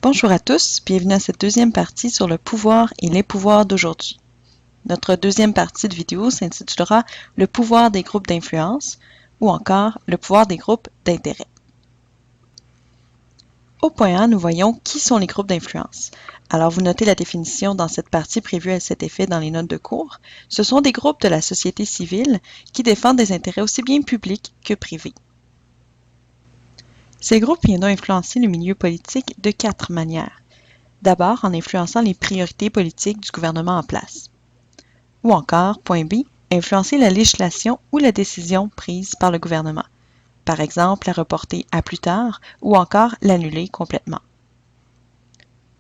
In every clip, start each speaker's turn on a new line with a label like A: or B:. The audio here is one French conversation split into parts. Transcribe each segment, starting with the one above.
A: Bonjour à tous, bienvenue à cette deuxième partie sur le pouvoir et les pouvoirs d'aujourd'hui. Notre deuxième partie de vidéo s'intitulera « Le pouvoir des groupes d'influence » ou encore « Le pouvoir des groupes d'intérêt ». Au point A, nous voyons qui sont les groupes d'influence. Alors, vous notez la définition dans cette partie prévue à cet effet dans les notes de cours. Ce sont des groupes de la société civile qui défendent des intérêts aussi bien publics que privés. Ces groupes viendront influencer le milieu politique de 4 manières. D'abord, en influençant les priorités politiques du gouvernement en place. Ou encore, point B, influencer la législation ou la décision prise par le gouvernement. Par exemple, la reporter à plus tard ou encore l'annuler complètement.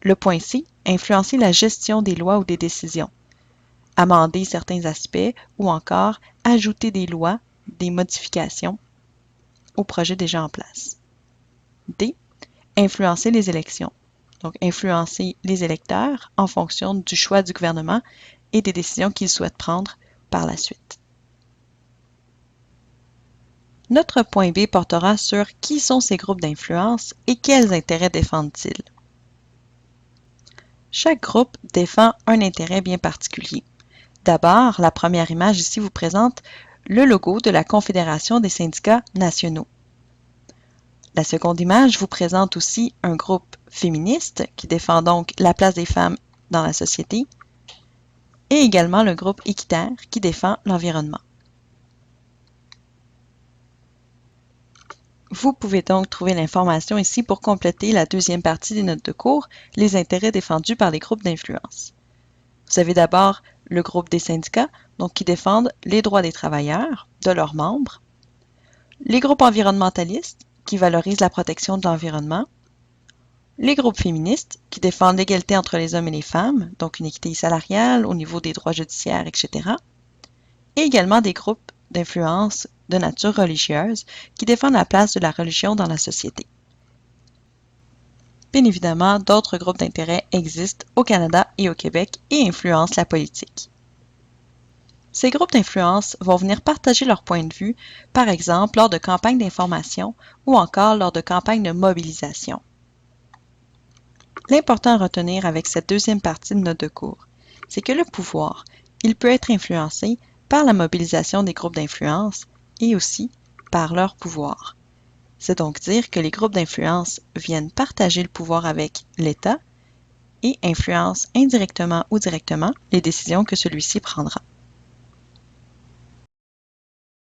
A: Le point C, influencer la gestion des lois ou des décisions. Amender certains aspects ou encore ajouter des lois, des modifications au projet déjà en place. D, influencer les élections. Donc, influencer les électeurs en fonction du choix du gouvernement et des décisions qu'ils souhaitent prendre par la suite. Notre point B portera sur qui sont ces groupes d'influence et quels intérêts défendent-ils. Chaque groupe défend un intérêt bien particulier. D'abord, la première image ici vous présente le logo de la Confédération des syndicats nationaux. La seconde image vous présente aussi un groupe féministe qui défend donc la place des femmes dans la société et également le groupe équitaire qui défend l'environnement. Vous pouvez donc trouver l'information ici pour compléter la deuxième partie des notes de cours, les intérêts défendus par les groupes d'influence. Vous avez d'abord le groupe des syndicats, donc qui défendent les droits des travailleurs, de leurs membres, les groupes environnementalistes, qui valorisent la protection de l'environnement, les groupes féministes, qui défendent l'égalité entre les hommes et les femmes, donc une équité salariale au niveau des droits judiciaires, etc. Et également des groupes d'influence de nature religieuse, qui défendent la place de la religion dans la société. Bien évidemment, d'autres groupes d'intérêt existent au Canada et au Québec et influencent la politique. Ces groupes d'influence vont venir partager leur point de vue, par exemple lors de campagnes d'information ou encore lors de campagnes de mobilisation. L'important à retenir avec cette deuxième partie de notre cours, c'est que le pouvoir, il peut être influencé par la mobilisation des groupes d'influence et aussi par leur pouvoir. C'est donc dire que les groupes d'influence viennent partager le pouvoir avec l'État et influencent indirectement ou directement les décisions que celui-ci prendra.